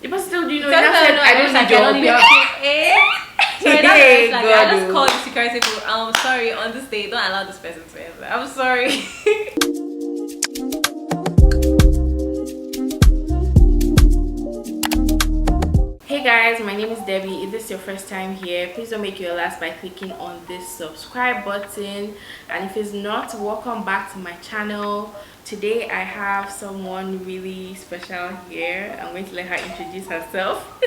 But still, you know, Tell you her, said no, I don't need your opinion. Sorry, that's Hey, like, God, I just oh. called the security people. Sorry, on this day, don't allow this person to enter. I'm sorry. Hey guys, my name is Debbie. If this is your first time here, please don't make your last by clicking on this subscribe button. And if it's not, welcome back to my channel. Today I have someone really special here. I'm going to let her introduce herself.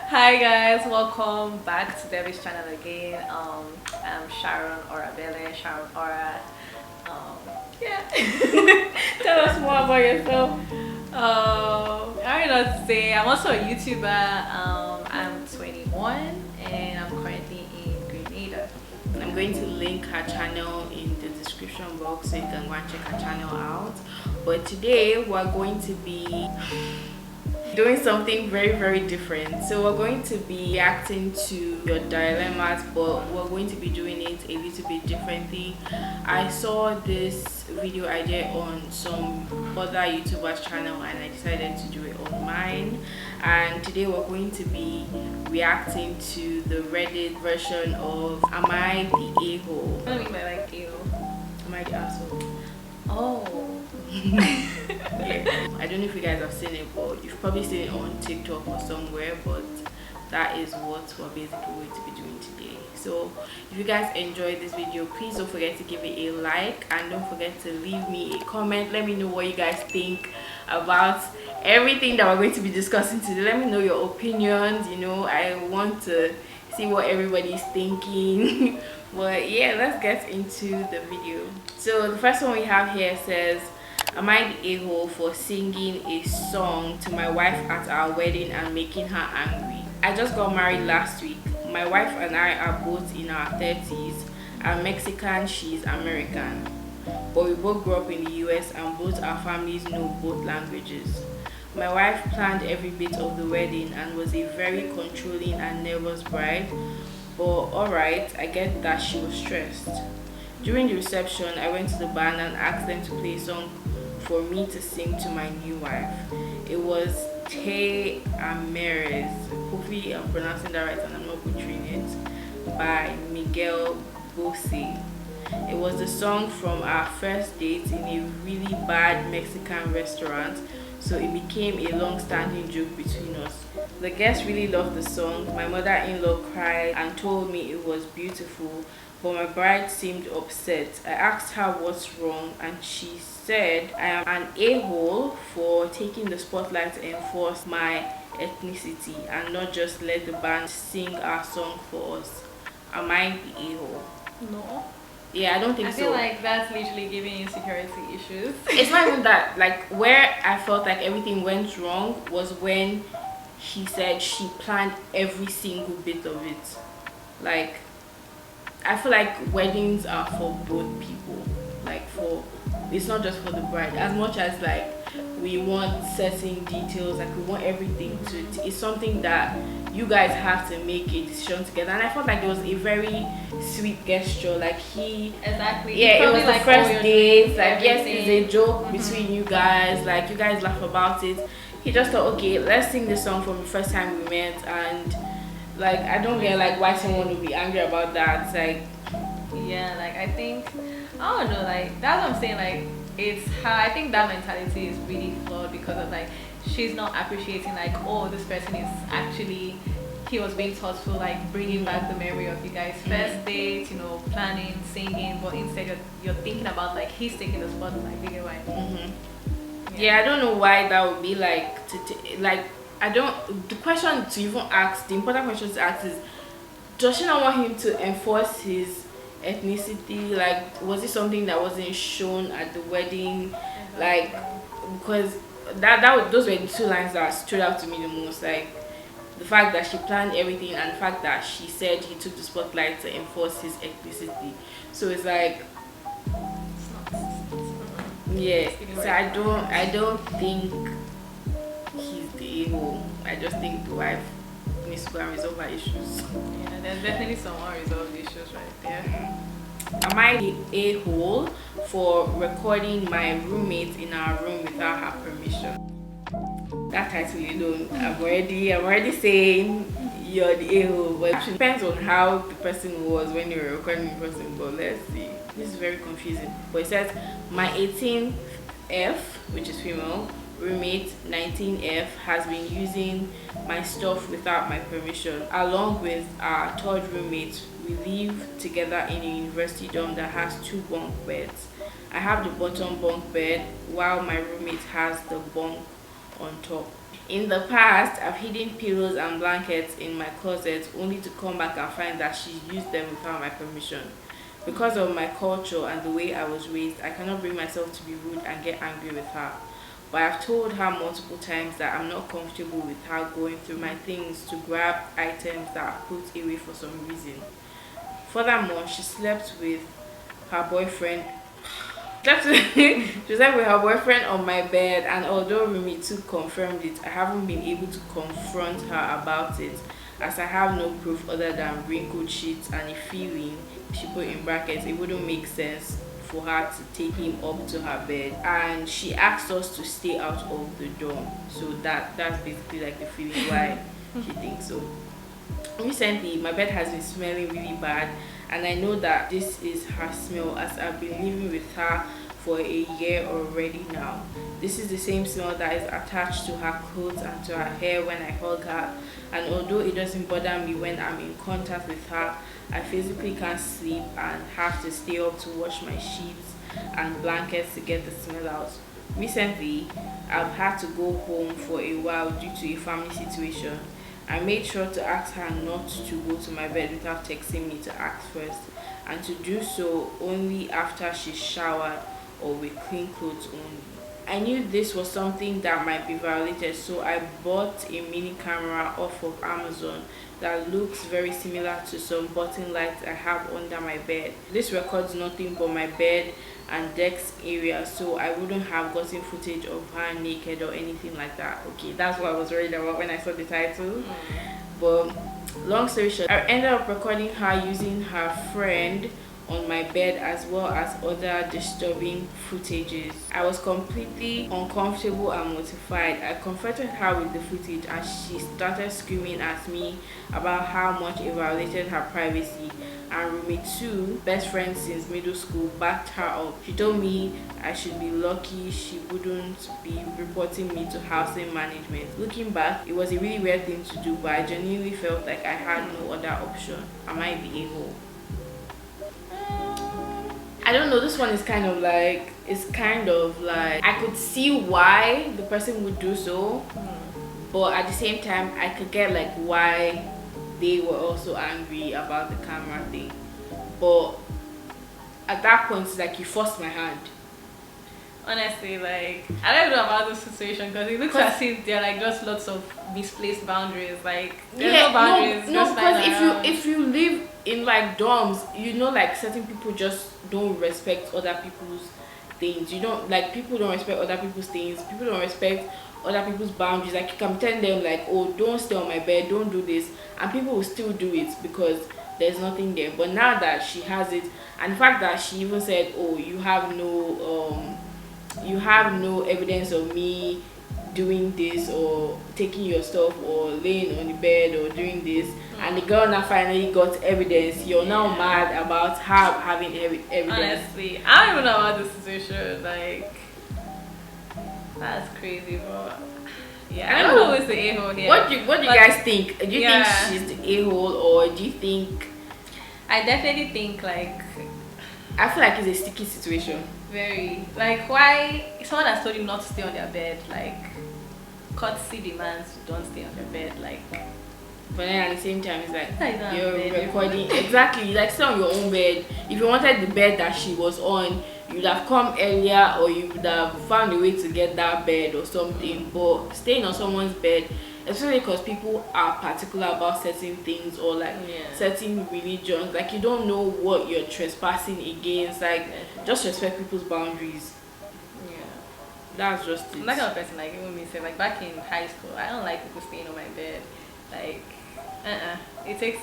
Hi guys, welcome back to Debbie's channel again. I'm Sharon Orabele, Sharon Ora. Yeah. Tell us more about yourself. I don't know what to say. I'm also a YouTuber. I'm 21 and I'm currently in Grenada. I'm going to link her channel in the description box so you can go and check her channel out. But today we're going to be doing something very different. So we're going to be reacting to your dilemmas, but we're going to be doing it a little bit differently. I saw this video idea on some other YouTubers channel and I decided to do it on mine. And today we're going to be reacting to the Reddit version of Am I the A-hole? What do you mean by like ew? Am I the asshole? Oh. Yeah. I don't know if you guys have seen it, but you've probably seen it on TikTok or somewhere, but that is what we're basically going to be doing today. So if you guys enjoyed this video, please don't forget to give it a like and don't forget to leave me a comment. Let me know what you guys think about everything that we're going to be discussing today. Let me know your opinions. You know, I want to see what everybody's thinking. But yeah, let's get into the video. So the first one we have here says, am I the a-hole for singing a song to my wife at our wedding and making her angry? I just got married last week. My wife and I are both in our 30s. I'm Mexican, she's American. But we both grew up in the US and both our families know both languages. My wife planned every bit of the wedding and was a very controlling and nervous bride. But alright, I get that she was stressed. During the reception, I went to the band and asked them to play a song for me to sing to my new wife. It was Te Ameres, hopefully I'm pronouncing that right and I'm not butchering it, by Miguel Bose. It was the song from our first date in a really bad Mexican restaurant, so it became a long-standing joke between us. The guests really loved the song. My mother-in-law cried and told me it was beautiful, but my bride seemed upset. I asked her what's wrong and she said I am an a-hole for taking the spotlight to enforce my ethnicity and not just let the band sing our song for us. Am I the a-hole? No. Yeah, I don't think so. I feel like that's literally giving you security issues. It's not even that. Like, where I felt like everything went wrong was when she said she planned every single bit of it. Like, I feel like weddings are for both people. Like, it's not just for the bride. As much as like we want certain details, like we want everything it's something that you guys have to make a decision together. And I felt like it was a very sweet gesture. Like Exactly. Yeah, it was like, the first date. Like, yes, everything. it's a joke between you guys. Like, you guys laugh about it. He just thought, okay, let's sing this song from the first time we met. And like, I don't get like why someone would be angry about that. Like, yeah, like I think, I don't know, like that's what I'm saying. Like, it's her. I think that mentality is really flawed because of like she's not appreciating like, oh, this person is actually, he was being thoughtful, like bringing back the memory of you guys' first date, you know, planning, singing, but instead you're thinking about like he's taking the spotlight. You get why? Yeah, I don't know why that would be like like I don't. The question to even ask, the important question to ask is, does she not want him to enforce his ethnicity? Like, was it something that wasn't shown at the wedding? Like, because those were the two lines that stood out to me the most. Like, the fact that she planned everything and the fact that she said he took the spotlight to enforce his ethnicity. So it's like, yeah. So I don't think he's the a-hole. I just think the wife needs to go and resolve her issues. Yeah, there's definitely some unresolved issues right there. Am I the a-hole for recording my roommate in our room without her permission? that title alone, I'm already saying you're the a-hole, but it depends on how the person was when you were recording the person. But let's see, this is very confusing. But it says my 18F, which is female, roommate 19F has been using my stuff without my permission. Along with our third roommate, we live together in a university dorm that has 2 bunk beds. I have the bottom bunk bed while my roommate has the bunk on top. In the past, I've hidden pillows and blankets in my closet only to come back and find that she used them without my permission. Because of my culture and the way I was raised, I cannot bring myself to be rude and get angry with her. But I've told her multiple times that I'm not comfortable with her going through my things to grab items that are put away for some reason. Furthermore, she slept with her boyfriend. She slept with her boyfriend on my bed, and although roommate 2 confirmed it, I haven't been able to confront her about it, as I have no proof other than wrinkled sheets and a feeling, she put in brackets, it wouldn't make sense for her to take him up to her bed, and she asked us to stay out of the dorm. So that's basically like the feeling why she thinks so. Recently, my bed has been smelling really bad, and I know that this is her smell as I've been living with her for a year already now. This is the same smell that is attached to her clothes and to her hair when I hug her, and although it doesn't bother me when I'm in contact with her, I physically can't sleep and have to stay up to wash my sheets and blankets to get the smell out. Recently, I've had to go home for a while due to a family situation. I made sure to ask her not to go to my bed without texting me to ask first, and to do so only after she showered or with clean clothes only. I knew this was something that might be violated, so I bought a mini camera off of Amazon that looks very similar to some button lights I have under my bed. This records nothing but my bed and desk area, so I wouldn't have gotten footage of her naked or anything like that. Okay, that's what I was worried about when I saw the title. But long story short, I ended up recording her using her friend on my bed as well as other disturbing footages. I was completely uncomfortable and mortified. I confronted her with the footage and she started screaming at me about how much it violated her privacy, and roommate 2, best friend since middle school, backed her up. She told me I should be lucky she wouldn't be reporting me to housing management. Looking back, it was a really weird thing to do, but I genuinely felt like I had no other option. Am I the a-hole? I don't know, this one is kind of like, I could see why the person would do so, but at the same time I could get like why they were also angry about the camera thing. But at that point it's like you forced my hand. Honestly, like, I don't know about this situation because it looks as if there are like just lots of misplaced boundaries. Like, there's no boundaries. No, because if you live in like dorms, you know, like certain people just don't respect other people's things. You don't, like, people don't respect other people's things. People don't respect other people's boundaries. Like, you can tell them like, oh, don't stay on my bed, don't do this, and people will still do it because there's nothing there. But now that she has it, and the fact that she even said, oh, you have no evidence of me doing this or taking your stuff or laying on the bed or doing this, and the girl now finally got evidence, you're now mad about her having evidence. Honestly, I don't even know about this situation. Like, that's crazy, bro. Yeah, I don't know who's the a-hole here. What do you guys think? Do you think she's the a-hole, or do you think... I definitely think, like... I feel like it's a sticky situation. Very. Like, why... Someone has told you not to stay on their bed, like... Courtesy demands you don't stay on their bed, like... But then at the same time, it's like you're recording... Exactly, like stay on your own bed. If you wanted the bed that she was on, you'd have come earlier, or you would have found a way to get that bed or something. But staying on someone's bed, especially because people are particular about certain things, or like certain religions, like you don't know what you're trespassing against. Like, just respect people's boundaries. That's just it. I'm that kind of person, like, even me say, like, back in high school, I don't like people staying on my bed. Like, it takes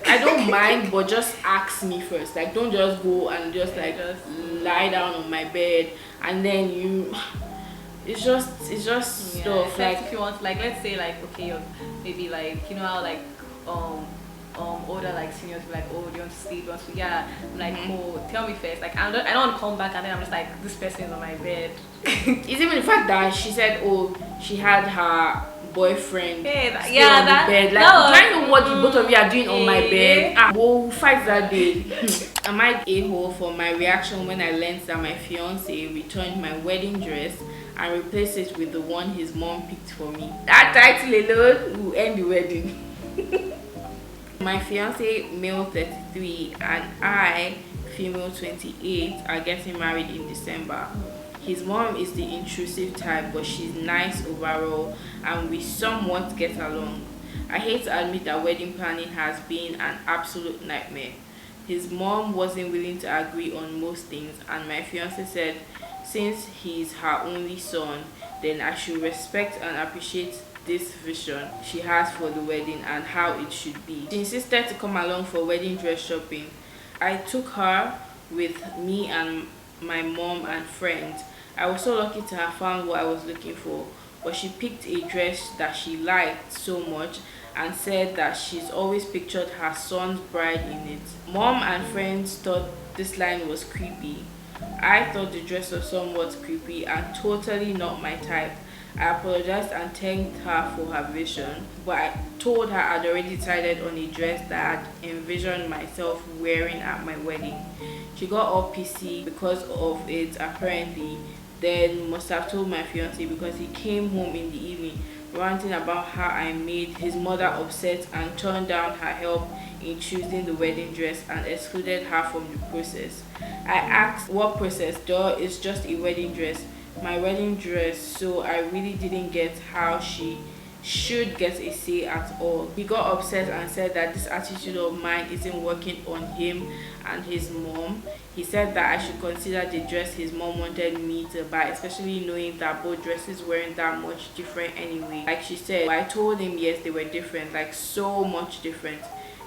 I don't mind, but just ask me first. Like, don't just go and just lie down on my bed and then It's just Yeah, stuff it's like if you want, like, let's say, like, okay, you're maybe like, you know how like older like seniors be like, oh, do you want to sleep? Do you want to, yeah, I'm like, oh, tell me first. Like, I don't want to come back and then I'm just like, this person is on my bed. it's even the fact that she said, oh, she had her boyfriend Hey, stay on the bed. Like, do I know what the both of you are doing on my bed? We'll fight that day. Am I a-hole for my reaction when I learned that my fiance returned my wedding dress and replaced it with the one his mom picked for me? That title alone will end the wedding. My fiance, male 33, and I, female 28, are getting married in December. His mom is the intrusive type, but she's nice overall and we somewhat get along. I hate to admit that wedding planning has been an absolute nightmare. His mom wasn't willing to agree on most things, and my fiance said since he's her only son, then I should respect and appreciate this vision she has for the wedding and how it should be. She insisted to come along for wedding dress shopping. I took her with me and my mom and friends. I was so lucky to have found what I was looking for, but she picked a dress that she liked so much and said that she's always pictured her son's bride in it. Mom and friends thought this line was creepy. I thought the dress was somewhat creepy and totally not my type. I apologized and thanked her for her vision, but I told her I'd already decided on a dress that I'd envisioned myself wearing at my wedding. She got all pissy because of it apparently, then must have told my fiance because he came home in the evening ranting about how I made his mother upset and turned down her help in choosing the wedding dress and excluded her from the process. I asked what process, duh, it's just a wedding dress. My wedding dress, so I really didn't get how she should get a say at all. He got upset and said that this attitude of mine isn't working on him and his mom. He said that I should consider the dress his mom wanted me to buy, especially knowing that both dresses weren't that much different anyway. Like she said, I told him yes, they were different, like so much different.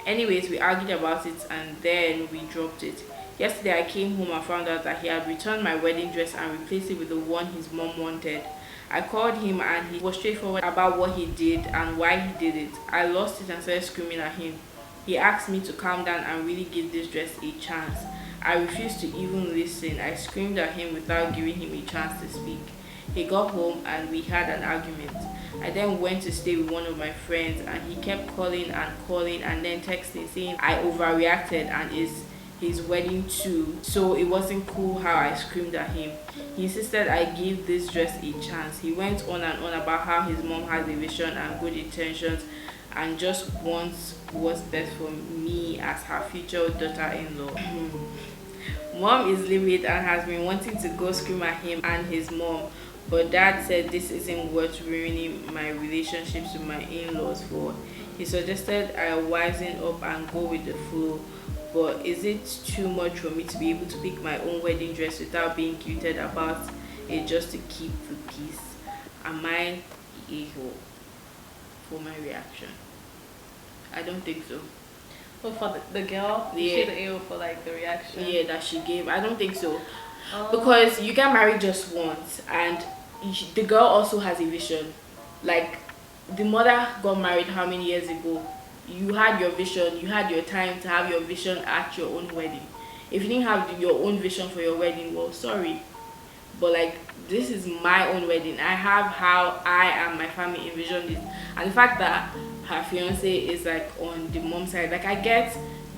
Anyways, we argued about it and then we dropped it. Yesterday I came home and found out that he had returned my wedding dress and replaced it with the one his mom wanted. I called him and he was straightforward about what he did and why he did it. I lost it and started screaming at him. He asked me to calm down and really give this dress a chance. I refused to even listen. I screamed at him without giving him a chance to speak. He got home and we had an argument. I then went to stay with one of my friends and he kept calling and then texting saying I overreacted and is his wedding too, so it wasn't cool how I screamed at him. He insisted I give this dress a chance. He went on and on about how his mom has a vision and good intentions and just wants what's best for me as her future daughter-in-law. Mom is livid and has been wanting to go scream at him and his mom, but dad said this isn't worth ruining my relationships with my in-laws for. He suggested I wisen up and go with the flow. But is it too much for me to be able to pick my own wedding dress without being guilted about it just to keep the peace? Am I the a-hole for my reaction? I don't think so. Oh, for the girl? Yeah. She's the a-hole for like the reaction? Yeah, that she gave. I don't think so. Because you get married just once and the girl also has a vision. Like, the mother got married how many years ago? You had your vision, you had your time to have your vision at your own wedding. If you didn't have your own vision for your wedding, well, sorry, but like, this is my own wedding. I have how I and my family envisioned it, and the fact that her fiance is like on the mom side, like, I get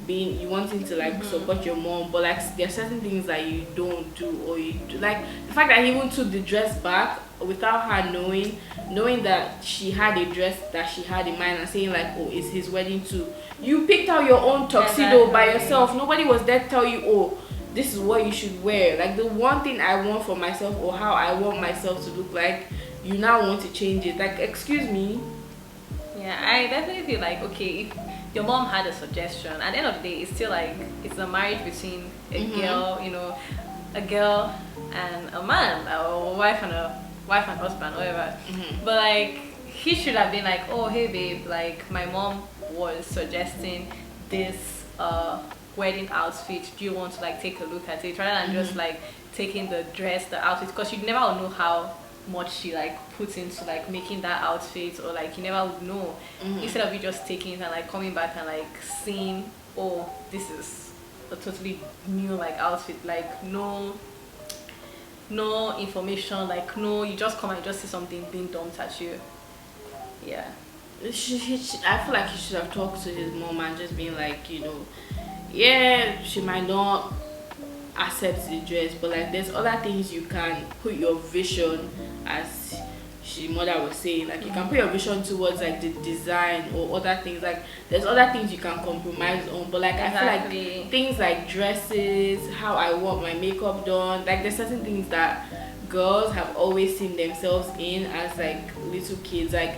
being you wanting to like support your mom, but like there are certain things that you don't do, or you do. Like the fact that he even took the dress back without her knowing that she had a dress that she had in mind and saying like, oh, it's his wedding too. You picked out your own tuxedo by yourself. Nobody was there to tell you, oh, this is what you should wear. Like, the one thing I want for myself or how I want myself to look like, you now want to change it. Like, excuse me. Yeah, I definitely feel like, okay, if your mom had a suggestion, at the end of the day, it's still like, it's a marriage between a girl, you know, a girl and a man, or a wife and husband, whatever. But like, he should have been like, oh, hey babe, like, my mom was suggesting this wedding outfit, do you want to like take a look at it, rather than just like taking the dress, the outfit, because you never will know how much she like puts into like making that outfit, or like you never would know. Instead of you just taking it and like coming back and like seeing, oh, this is a totally new like outfit, like no information, like no, you just come and just see something being dumped at you. Yeah. I feel like he should have talked to his mom and just been like, yeah, she might not accept the dress, but like there's other things you can put your vision, as she mother was saying, like you can put your vision towards like the design or other things. Like there's other things you can compromise on, but like Exactly. I feel like things like dresses, how I want my makeup done, like there's certain things that girls have always seen themselves in as like little kids. Like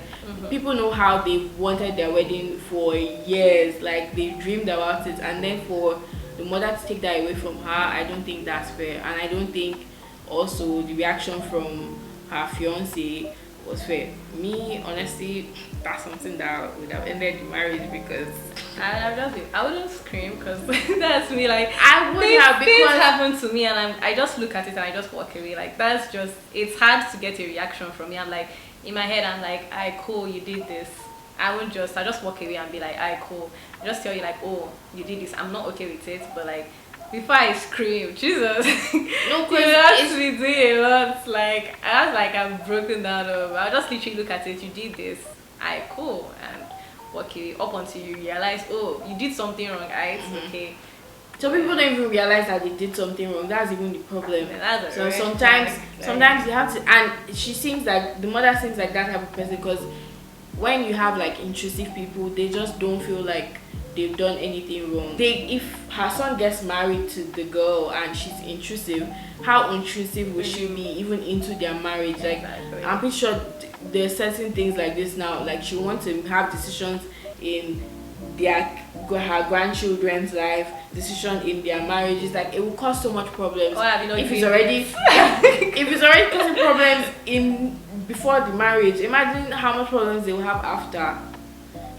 people know how they wanted their wedding for years, like they dreamed about it, and then for the mother to take that away from her, I don't think that's fair. And I don't think also the reaction from her fiance was fair. Me, honestly, that's something that would have ended the marriage, because I wouldn't scream, because that's me. Like I would have, things because happen to me, and I just look at it and I just walk away. Like that's just, it's hard to get a reaction from me. I'm like, in my head, I'm like, I cool, you did this. I just walk away and be like, I cool. I just tell you like, oh, you did this. I'm not okay with it, but like before I scream, Jesus, no, you have to be doing a lot. Like I was like, I'm broken down. I'll just literally look at it. You did this. I cool, and walk away up until you realize, oh, you did something wrong. It's okay. So people don't even realize that they did something wrong. That's even the problem. That's So sometimes you have to, and she seems like, the mother seems like that type of person, because when you have like intrusive people, they just don't feel like they've done anything wrong. If her son gets married to the girl and she's intrusive, how intrusive will she be even into their marriage? Like Exactly. I'm pretty sure there's certain things like this now, like she wants to have decisions in her grandchildren's life, decision in their marriages. Like it will cause so much problems if it's already if it's already causing problems in before the marriage. Imagine how much problems they will have after.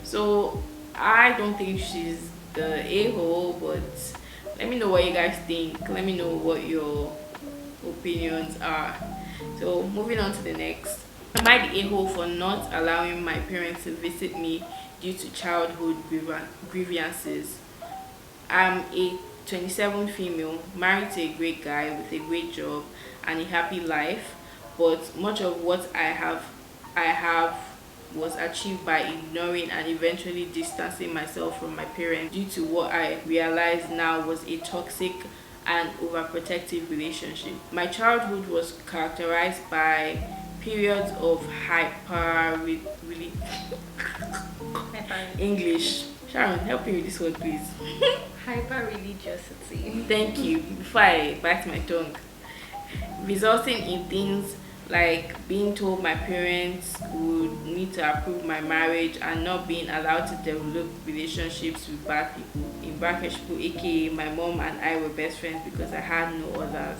So I don't think she's the a-hole, but let me know what you guys think. Let me know what your opinions are. So moving on to the next. Am I the a-hole for not allowing my parents to visit me due to childhood grievances? I'm a 27 female, married to a great guy with a great job and a happy life, but much of what I have was achieved by ignoring and eventually distancing myself from my parents due to what I realize now was a toxic and overprotective relationship. My childhood was characterized by periods of English. Sharon, help me with this word, please. Hyper religiosity. Thank you. Before I bite my tongue, resulting in things like being told my parents would need to approve my marriage and not being allowed to develop relationships with bad people. In brackets, people, aka my mom and I were best friends because I had no others.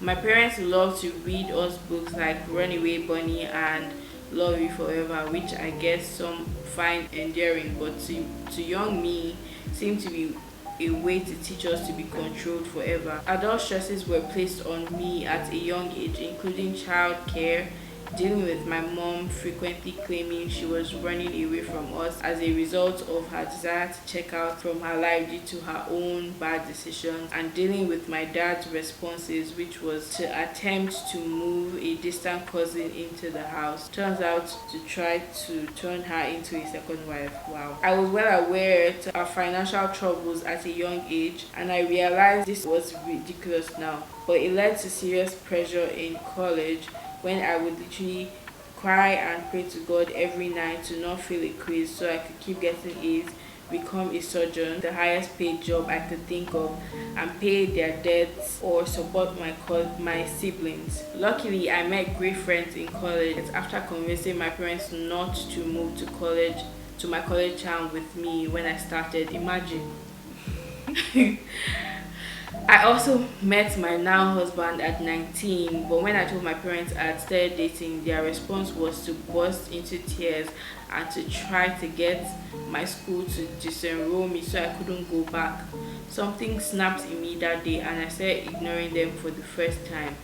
My parents loved to read us books like Runaway Bunny and Love You Forever, which I guess some find endearing, but to young me seemed to be a way to teach us to be controlled forever. Adult stresses were placed on me at a young age, including child care, dealing with my mom frequently claiming she was running away from us as a result of her desire to check out from her life due to her own bad decisions, and dealing with my dad's responses, which was to attempt to move a distant cousin into the house. Turns out to try to turn her into a second wife. Wow. I was well aware of our financial troubles at a young age, and I realized this was ridiculous now, but it led to serious pressure in college when I would literally cry and pray to God every night to not feel a quiz so I could keep getting A's, become a surgeon, the highest paid job I could think of, and pay their debts or support my siblings. Luckily, I met great friends in college after convincing my parents not to move to my college town with me when I started. Imagine. I also met my now husband at 19, but when I told my parents I had started dating, their response was to burst into tears and to try to get my school to disenroll me so I couldn't go back. Something snapped in me that day and I started ignoring them for the first time.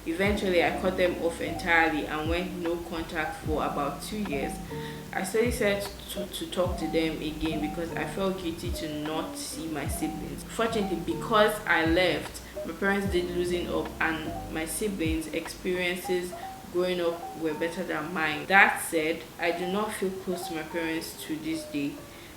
Eventually, I cut them off entirely and went no contact for about 2 years. I slowly started to talk to them again because I felt guilty to not see my siblings. Fortunately, because I left, my parents did loosen up, and my siblings' experiences growing up were better than mine. That said, I do not feel close to my parents to this day.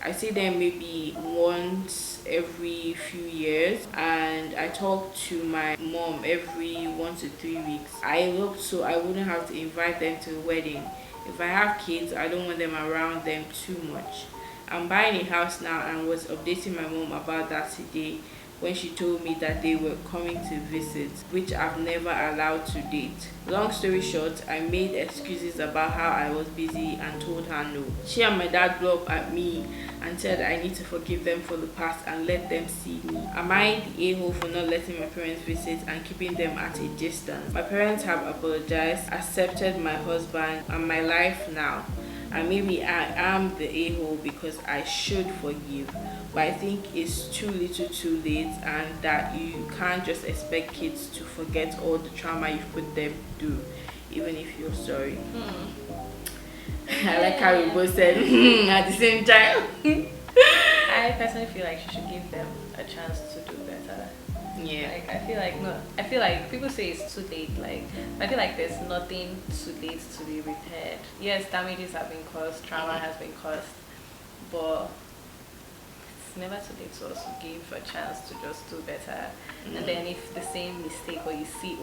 I see them maybe once every few years, and I talk to my mom every 1 to 3 weeks. I hope so I wouldn't have to invite them to a wedding. If I have kids, I don't want them around them too much. I'm buying a house now and was updating my mom about that today when she told me that they were coming to visit, which I've never allowed to date. Long story short, I made excuses about how I was busy and told her no. She and my dad blew up at me and said I need to forgive them for the past and let them see me. Am I the a-hole for not letting my parents visit and keeping them at a distance? My parents have apologized, accepted my husband and my life now. And maybe I am the a-hole because I should forgive, but I think it's too little too late, and that you can't just expect kids to forget all the trauma you've put them through, even if you're sorry. I like how we both said at the same time. I personally feel like she should give them a chance to do better. Yeah. Like I feel like people say it's too late. Like I feel like there's nothing too late to be repaired. Yes, damages have been caused, trauma has been caused, but it's never too late to also give a chance to just do better. And then if the same mistake, or you see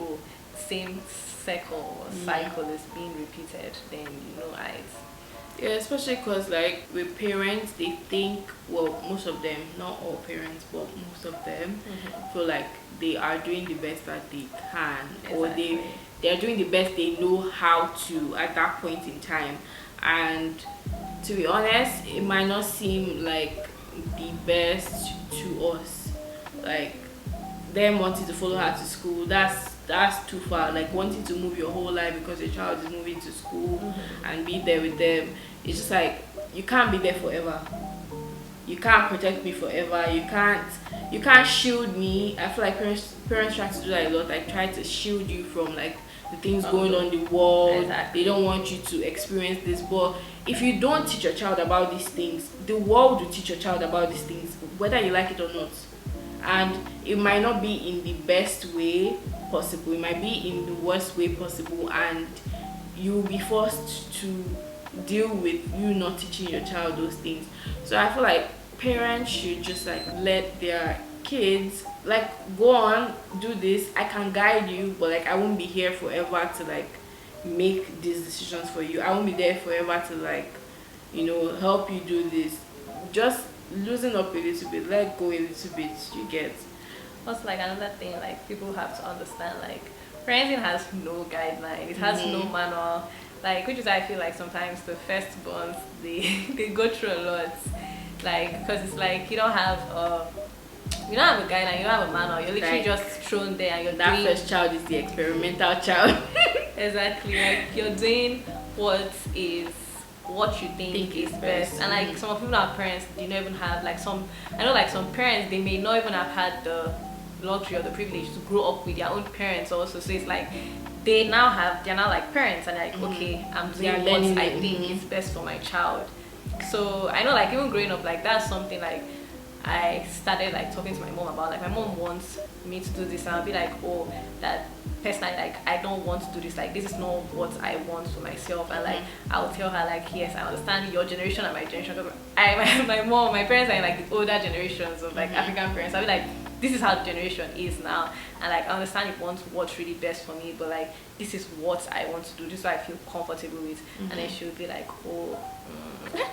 same cycle is being repeated, then you know Yeah, especially because like with parents, they think, well, most of them, not all parents, but most of them feel like they are doing the best that they can, or they are doing the best they know how to at that point in time. And to be honest, it might not seem like the best to us. Like them wanting to follow her to school, that's too far. Like wanting to move your whole life because your child is moving to school and be there with them, it's just like you can't be there forever. You can't protect me forever. You can't shield me. I feel like parents try to do that a lot. Like try to shield you from like the things going on in the world. They don't want you to experience this. But if you don't teach your child about these things, the world will teach your child about these things, whether you like it or not. And it might not be in the best way possible, it might be in the worst way possible, and you'll be forced to deal with you not teaching your child those things. So I feel like parents should just like let their kids like go on, do this, I can guide you, but like I won't be here forever to like make these decisions for you. I won't be there forever to like, you know, help you do this. Just loosen up a little bit, let go a little bit, you get. Also, like another thing, like people have to understand, like parenting has no guideline, it has no manual, like, which is I feel like sometimes the firstborns they go through a lot, like because it's like you don't have a guideline, you don't have a manual, you're literally like, just thrown there and you're that doing, first child is the experimental child. Exactly, like you're doing what you think is best. And like some people are parents, they don't even have like I know like some parents, they may not even have had the luxury or the privilege to grow up with their own parents also, so it's like they're now like parents and like okay, I'm doing what I think is best for my child. So I know like even growing up, like that's something like I started like talking to my mom about. Like my mom wants me to do this and I'll be like, oh, that personally, like I don't want to do this, like this is not what I want for myself. And like I'll tell her like, yes, I understand your generation and my generation, because my parents are in like the older generations of like African parents. I'll be like, this is how the generation is now, and like I understand you want what's really best for me, but like this is what I want to do, this is what I feel comfortable with. And then she'll be like, oh,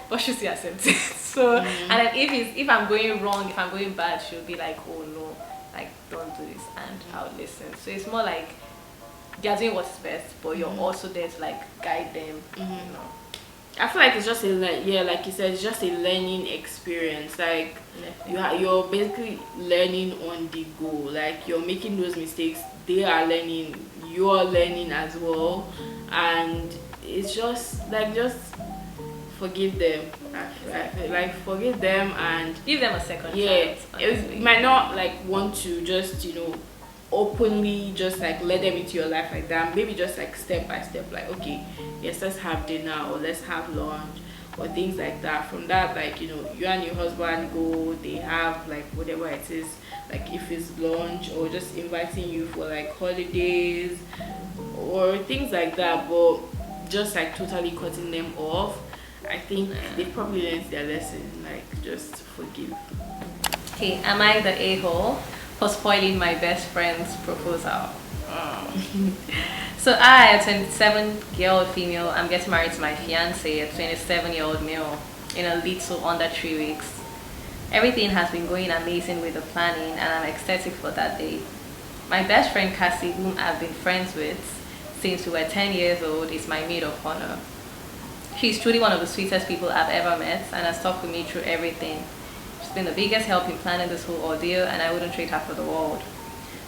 but she'll still accept it. So and then if I'm going wrong, if I'm going bad, she'll be like, oh no, like don't do this, and I'll listen. So it's more like they're doing what's best, but you're also there to like guide them. You know. I feel like it's just like you said, it's just a learning experience. Like you're basically learning on the go. Like you're making those mistakes, they are learning, you're learning as well, and it's just forgive them. I feel like forgive them and give them a second chance. Honestly. You might not like want to just openly just like let them into your life like that. Maybe just like step by step, like, okay, yes, let's have dinner or let's have lunch or things like that. From that, like, you know, you and your husband go, they have like whatever it is, like if it's lunch or just inviting you for like holidays or things like that. But just like totally cutting them off, I think they probably learned their lesson. Like, just forgive. Okay, am I the a-hole for spoiling my best friend's proposal? So I, a 27-year-old female, I'm getting married to my fiance, a 27-year-old male, in a little under 3 weeks. Everything has been going amazing with the planning, and I'm ecstatic for that day. My best friend Cassie, whom I've been friends with since we were 10 years old, is my maid of honor. She's truly one of the sweetest people I've ever met and has stuck with me through everything. She's been the biggest help in planning this whole ordeal, and I wouldn't trade her for the world.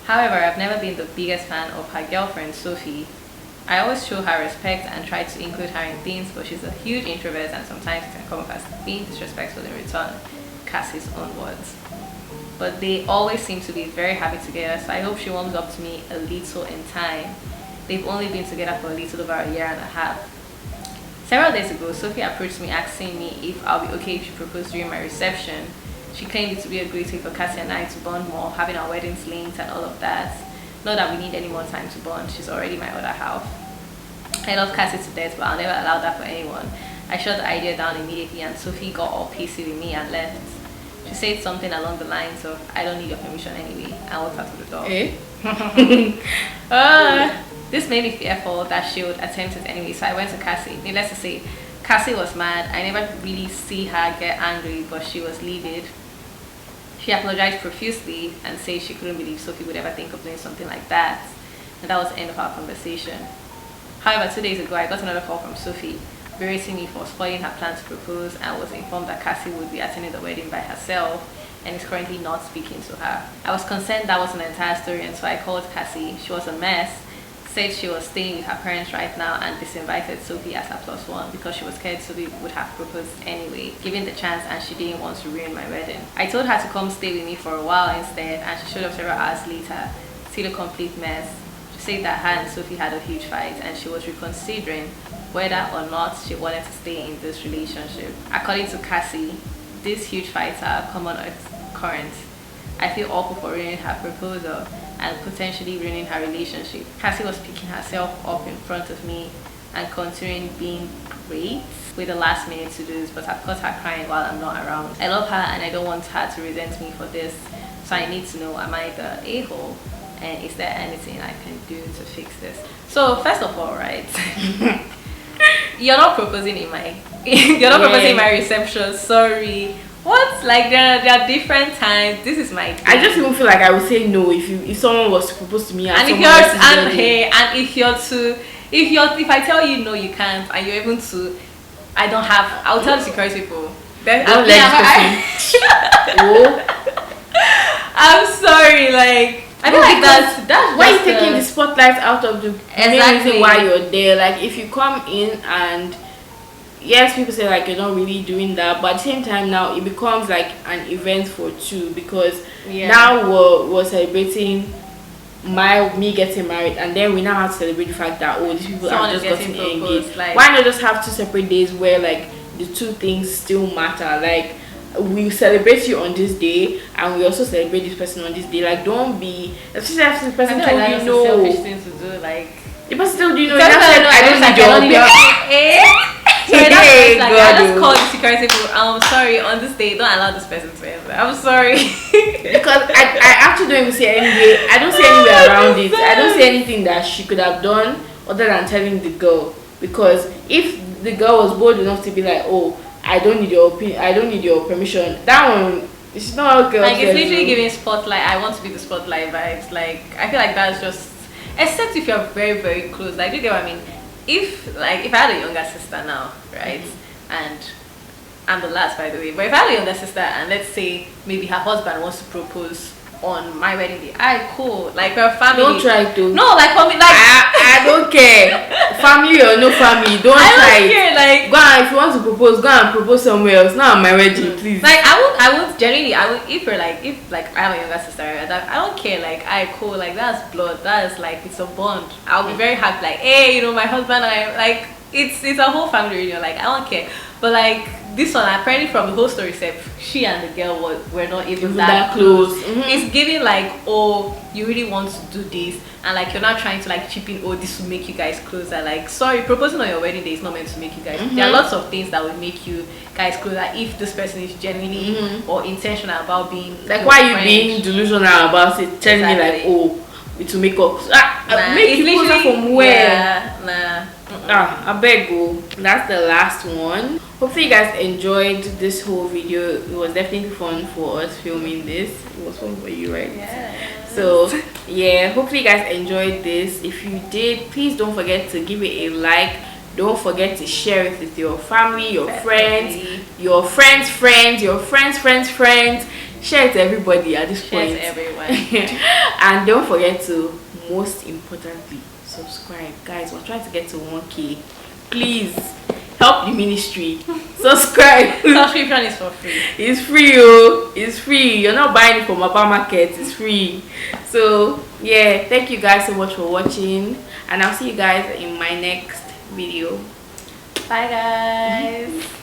However, I've never been the biggest fan of her girlfriend, Sophie. I always show her respect and try to include her in things, but she's a huge introvert and sometimes can come across as being disrespectful in return, Cassie's own words. But they always seem to be very happy together, so I hope she warms up to me a little in time. They've only been together for a little over a year and a half. Several days ago, Sophie approached me asking me if I'll be okay if she proposed during my reception. She claimed it to be a great way for Cassie and I to bond more, having our weddings linked and all of that. Not that we need any more time to bond, she's already my other half. I love Cassie to death, but I'll never allow that for anyone. I shut the idea down immediately, and Sophie got all pissy with me and left. She said something along the lines of, I don't need your permission anyway, and walked out of the door. This made me fearful that she would attempt it anyway, so I went to Cassie. Needless to say, Cassie was mad. I never really see her get angry, but she was livid. She apologized profusely and said she couldn't believe Sophie would ever think of doing something like that. And that was the end of our conversation. However, 2 days ago, I got another call from Sophie, berating me for spoiling her plan to propose, and was informed that Cassie would be attending the wedding by herself and is currently not speaking to her. I was concerned that was an entire story, and so I called Cassie. She was a mess, said she was staying with her parents right now, and disinvited Sophie as her +1 because she was scared Sophie would have proposed anyway, given the chance, and she didn't want to ruin my wedding. I told her to come stay with me for a while instead, and she showed up several hours later, still a complete mess. She said that her and Sophie had a huge fight, and she was reconsidering whether or not she wanted to stay in this relationship. According to Cassie, these huge fights are a common occurrence. I feel awful for ruining her proposal and potentially ruining her relationship. Cassie was picking herself up in front of me and considering being great with the last minute to-dos, but I've caught her crying while I'm not around. I love her and I don't want her to resent me for this, so I need to know, am I the a-hole? And is there anything I can do to fix this? So first of all, right, you're not proposing in my proposing in my reception, sorry. What? Like there are different times. This is my thing. I just even feel like I would say no if someone was to propose to me and if I tell you no, you can't, and you're able to, I'll tell the security people. Don't let this person. I'm sorry, like I feel like that's why you taking the spotlight out of the main reason why you're there. Like if you come in and yes, people say like you're not really doing that, but at the same time now it becomes like an event for two, because now we're celebrating me getting married, and then we now have to celebrate the fact that these people are just getting engaged. Like, why not just have 2 separate days where like the 2 things still matter? Like we celebrate you on this day and we also celebrate this person on this day. Like don't be, especially after the person told you no. Selfish thing to do, like the person told you no. I don't need your sorry, I just called the security people. I'm sorry, on this day, don't allow this person to enter. I'm sorry. Because I actually don't even see anyway. I don't see anywhere around it. I don't see anything that she could have done other than telling the girl. Because if the girl was bold enough to be like, oh, I don't need your opinion, I don't need your permission, that one, it's not okay. Like it's literally giving spotlight. I want to be the spotlight vibes. Like I feel like that's just, except if you're very, very close. Like, you get what I mean? If I had a younger sister now, right, and I'm the last, by the way, but if I had a younger sister and let's say maybe her husband wants to propose on my wedding day. Alright, cool. Like we're family. Don't try to. No, like for me, like I don't care. Family or no family, don't I try don't care. it. Like Go and, if you want to propose, go and propose somewhere else. Not on my wedding, please. like I would genuinely, I would, if you're like, if like I have a younger sister, right, I don't care. Like I cool, like that's blood. That's like it's a bond. I'll be very happy. Like hey, you know, my husband and I, like it's a whole family reunion. Like I don't care. But like this one, apparently from the whole story, said she and the girl were not even that close. It's giving like, oh, you really want to do this, and like you're not trying to like chip in. Oh, this will make you guys closer. Like sorry, proposing on your wedding day is not meant to make you guys. There are lots of things that will make you guys closer if this person is genuinely or intentional about being Like why you friend. being delusional about it? Telling me like, oh, it will make us make you closer from where? Yeah, I beg you. That's the last one. Hopefully you guys enjoyed this whole video. It was definitely fun for us filming this. It was fun for you, right? Yeah. So yeah, hopefully you guys enjoyed this. If you did, please don't forget to give it a like. Don't forget to share it with your family, your friends, your friends' friends, your friends' friends. Share it to everybody at this point. Share to everyone. And don't forget to, most importantly, subscribe. Guys, we're trying to get to 1K. Please help the ministry. Subscribe. Subscription is for free. It's free, oh. It's free. You're not buying it from Upper Market. It's free. So yeah, thank you guys so much for watching, and I'll see you guys in my next video. Bye guys.